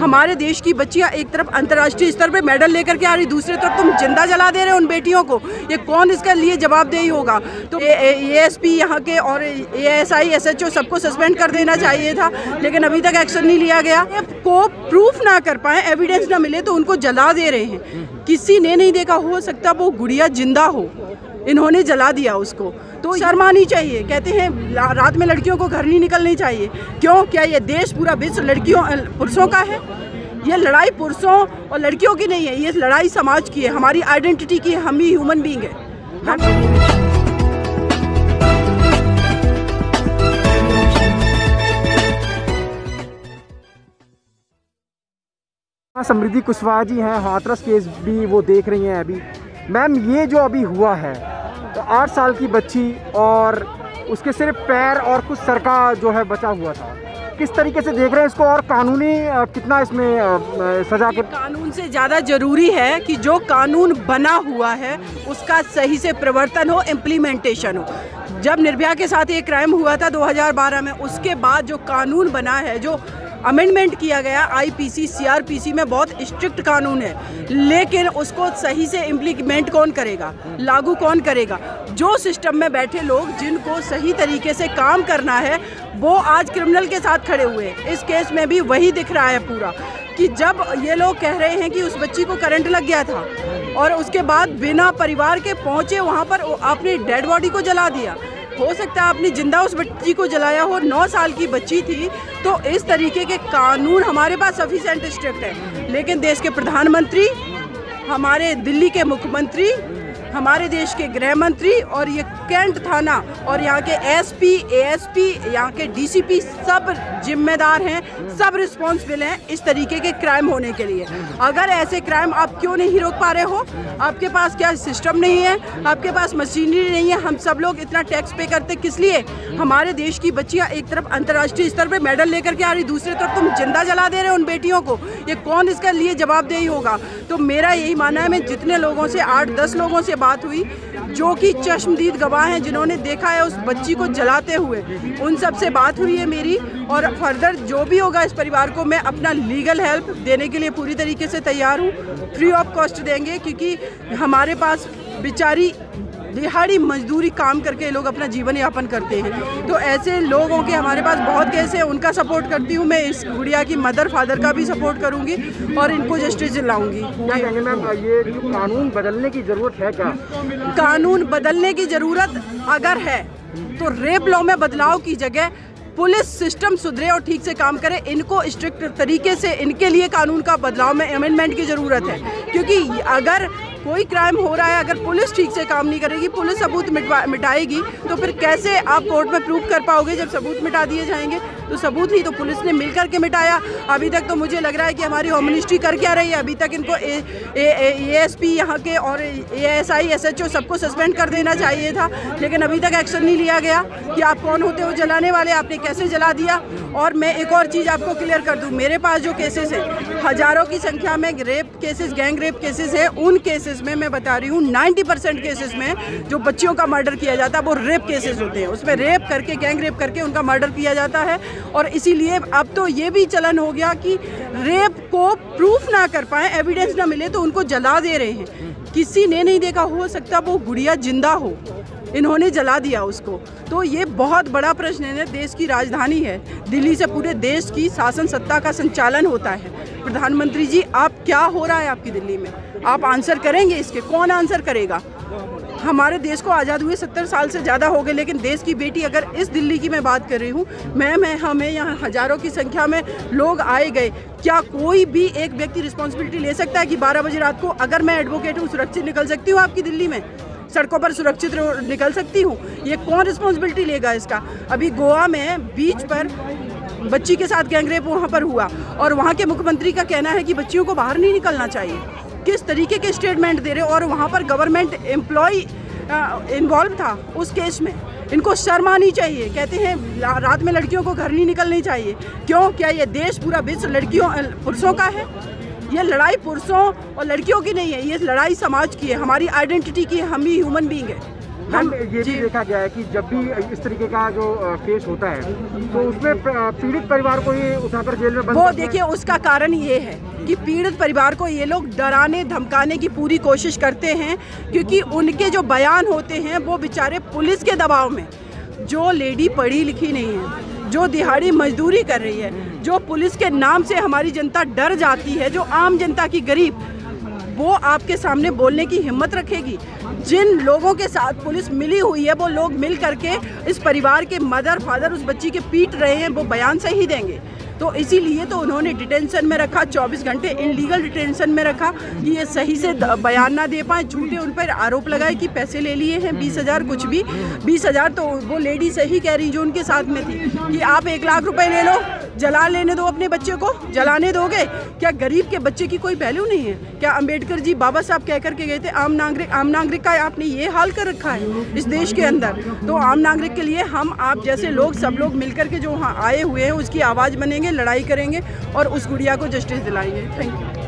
हमारे देश की बच्चियां एक तरफ अंतर्राष्ट्रीय स्तर पे मेडल लेकर के आ रही, दूसरी तरफ तुम जिंदा जला दे रहे हो उन बेटियों को। ये कौन इसका लिए जवाबदेही होगा? तो एएसपी यहाँ के और एएसआई एसएचओ सबको सस्पेंड कर देना चाहिए था, लेकिन अभी तक एक्शन नहीं लिया गया। को प्रूफ ना कर पाए, एविडेंस ना मिले तो उनको जला दे रहे हैं। किसी ने नहीं देखा, हो सकता वो गुड़िया जिंदा हो, इन्होंने जला दिया उसको। तो शर्म आनी चाहिए। कहते हैं रात में लड़कियों को घर नहीं निकलनी चाहिए। क्यों? क्या ये देश पूरा विश्व लड़कियों पुरुषों का है? ये लड़ाई पुरुषों और लड़कियों की नहीं है, ये लड़ाई समाज की है, हमारी आइडेंटिटी की है। हम भी ह्यूमन बीइंग है। समृद्धि कुशवाहा जी हैं, हाथरस केस भी वो देख रही हैं अभी। मैम, ये जो अभी हुआ है, तो 8 साल की बच्ची और उसके सिर्फ पैर और कुछ सर का जो है बचा हुआ था, किस तरीके से देख रहे हैं इसको? और कानूनी कितना इसमें सजा के? कानून से ज़्यादा ज़रूरी है कि जो कानून बना हुआ है उसका सही से प्रवर्तन हो, इम्प्लीमेंटेशन हो। जब निर्भया के साथ ये क्राइम हुआ था 2012 में, उसके बाद जो कानून बना है, जो अमेंडमेंट किया गया आईपीसी सीआरपीसी में, बहुत स्ट्रिक्ट कानून है, लेकिन उसको सही से इम्प्लीमेंट कौन करेगा, लागू कौन करेगा? जो सिस्टम में बैठे लोग जिनको सही तरीके से काम करना है, वो आज क्रिमिनल के साथ खड़े हुए हैं। इस केस में भी वही दिख रहा है पूरा, कि जब ये लोग कह रहे हैं कि उस बच्ची को करंट लग गया था और उसके बाद बिना परिवार के पहुँचे वहाँ पर आपने डेड बॉडी को जला दिया। हो सकता है आपने जिंदा उस बच्ची को जलाया हो, 9 साल की बच्ची थी। तो इस तरीके के कानून हमारे पास सफिशिएंट स्ट्रिक्ट है, लेकिन देश के प्रधानमंत्री, हमारे दिल्ली के मुख्यमंत्री, हमारे देश के गृह मंत्री और ये कैंट थाना और यहाँ के एसपी, एएसपी, यहाँ के डीसीपी सब जिम्मेदार हैं, सब रिस्पॉन्सिबल हैं इस तरीके के क्राइम होने के लिए। अगर ऐसे क्राइम आप क्यों नहीं रोक पा रहे हो? आपके पास क्या सिस्टम नहीं है? आपके पास मशीनरी नहीं है? हम सब लोग इतना टैक्स पे करते किस लिए? हमारे देश की बच्चियाँ एक तरफ अंतर्राष्ट्रीय स्तर पर मेडल लेकर के आ रही, दूसरी तरफ तुम जिंदा जला दे रहे हो उन बेटियों को। ये कौन इसका लिए जवाबदेही होगा? तो मेरा यही मानना है, मैं जितने लोगों से 8-10 लोगों से बात हुई जो कि चश्मदीद गवाह हैं, जिन्होंने देखा है उस बच्ची को जलाते हुए, उन सब से बात हुई है मेरी। और फर्दर जो भी होगा इस परिवार को मैं अपना लीगल हेल्प देने के लिए पूरी तरीके से तैयार हूँ। फ्री ऑफ कॉस्ट देंगे, क्योंकि हमारे पास बेचारी दिहाड़ी मजदूरी काम करके लोग अपना जीवन यापन करते हैं। तो ऐसे लोगों के हमारे पास बहुत केस है, उनका सपोर्ट करती हूँ मैं। इस गुड़िया की मदर फादर का भी सपोर्ट करूँगी और इनको जस्टिस दिलाऊंगी। क्या कहेंगे मैम, ये कानून बदलने की ज़रूरत है क्या? कानून बदलने की ज़रूरत अगर है तो रेप लॉ में बदलाव की जगह पुलिस सिस्टम सुधरे और ठीक से काम करे। इनको स्ट्रिक्ट तरीके से इनके लिए कानून का बदलाव में अमेंडमेंट की ज़रूरत है, क्योंकि अगर कोई क्राइम हो रहा है, अगर पुलिस ठीक से काम नहीं करेगी, पुलिस सबूत मिटाएगी, तो फिर कैसे आप कोर्ट में प्रूव कर पाओगे? जब सबूत मिटा दिए जाएंगे तो सबूत ही तो पुलिस ने मिल करके मिटाया। अभी तक तो मुझे लग रहा है कि हमारी होम मिनिस्ट्री कर क्या रही है? अभी तक इनको एएसपी यहाँ के और एएसआई एसएचओ सबको सस्पेंड कर देना चाहिए था, लेकिन अभी तक एक्शन नहीं लिया गया कि आप कौन होते हो जलाने वाले, आपने कैसे जला दिया। और मैं एक और चीज़ आपको क्लियर कर दूँ, मेरे पास जो केसेस हैं, हज़ारों की संख्या में rape cases, gang rape cases है। उन केसेस में मैं बता रही हूँ 90% केसेस में जो बच्चियों का मर्डर किया जाता है वो रेप केसेस होते हैं। उसमें रेप करके, गैंग रेप करके उनका मर्डर किया जाता है। और इसीलिए अब तो ये भी चलन हो गया कि रेप को प्रूफ ना कर पाए, एविडेंस ना मिले तो उनको जला दे रहे हैं। किसी ने नहीं देखा, हो सकता वो गुड़िया जिंदा हो, इन्होंने जला दिया उसको। तो ये बहुत बड़ा प्रश्न है। देश की राजधानी है दिल्ली, से पूरे देश की शासन सत्ता का संचालन होता है। प्रधानमंत्री जी, आप क्या हो रहा है आपकी दिल्ली में? आप आंसर करेंगे इसके? कौन आंसर करेगा? हमारे देश को आज़ाद हुए 70 साल से ज़्यादा हो गए, लेकिन देश की बेटी, अगर इस दिल्ली की मैं बात कर रही हूँ, हमें यहाँ हज़ारों की संख्या में लोग आए गए। क्या कोई भी एक व्यक्ति रिस्पॉन्सिबिलिटी ले सकता है कि 12 बजे रात को अगर मैं एडवोकेट हूँ सुरक्षित निकल सकती हूँ आपकी दिल्ली में? सड़कों पर सुरक्षित निकल सकती हूँ? ये कौन रिस्पॉन्सिबिलिटी लेगा इसका? अभी गोवा में बीच पर बच्ची के साथ गैंगरेप वहाँ पर हुआ और वहाँ के मुख्यमंत्री का कहना है कि बच्चियों को बाहर नहीं निकलना चाहिए। किस तरीके के स्टेटमेंट दे रहे हो? और वहाँ पर गवर्नमेंट एम्प्लॉय इन्वॉल्व था उस केस में। इनको शर्म आनी चाहिए। कहते हैं रात में लड़कियों को घर नहीं निकलनी चाहिए। क्यों? क्या ये देश पूरा विश्व लड़कियों पुरुषों का है? ये लड़ाई पुरुषों और लड़कियों की नहीं है, ये लड़ाई समाज की है, हमारी आइडेंटिटी की है। हम भी ह्यूमन बीइंग है। मैम ये भी देखा गया है कि जब भी इस तरीके का जो केस होता है तो उसमें पीड़ित परिवार को ही उठाकर जेल में बंद वो देखिए उसका कारण ये है कि पीड़ित परिवार को ये लोग डराने धमकाने की पूरी कोशिश करते हैं, क्योंकि उनके जो बयान होते हैं वो बेचारे पुलिस के दबाव में, जो लेडी पढ़ी लिखी नहीं है, जो दिहाड़ी मजदूरी कर रही है, जो पुलिस के नाम से हमारी जनता डर जाती है, जो आम जनता की गरीब, वो आपके सामने बोलने की हिम्मत रखेगी? जिन लोगों के साथ पुलिस मिली हुई है वो लोग मिल करके इस परिवार के मदर फादर उस बच्ची के पीट रहे हैं, वो बयान सही देंगे? तो इसीलिए तो उन्होंने डिटेंशन में रखा, 24 घंटे इनलीगल डिटेंशन में रखा कि ये सही से बयान ना दे पाए। झूठे उन पर आरोप लगाए कि पैसे ले लिए हैं 20,000, कुछ भी 20,000 तो वो लेडी सही कह रही जो उनके साथ में थी कि आप 1 लाख रुपए ले लो, जला लेने दो अपने बच्चे को, जलाने दोगे क्या? गरीब के बच्चे की कोई वैल्यू नहीं है क्या? अंबेडकर जी बाबा साहब कह करके गए थे आम नागरिक का आपने ये हाल कर रखा है इस देश के अंदर। तो आम नागरिक के लिए हम आप जैसे लोग सब लोग मिलकर के जो वहाँ आए हुए हैं उसकी आवाज़ बनेंगे, लड़ाई करेंगे और उस गुड़िया को जस्टिस दिलाएंगे। Thank you.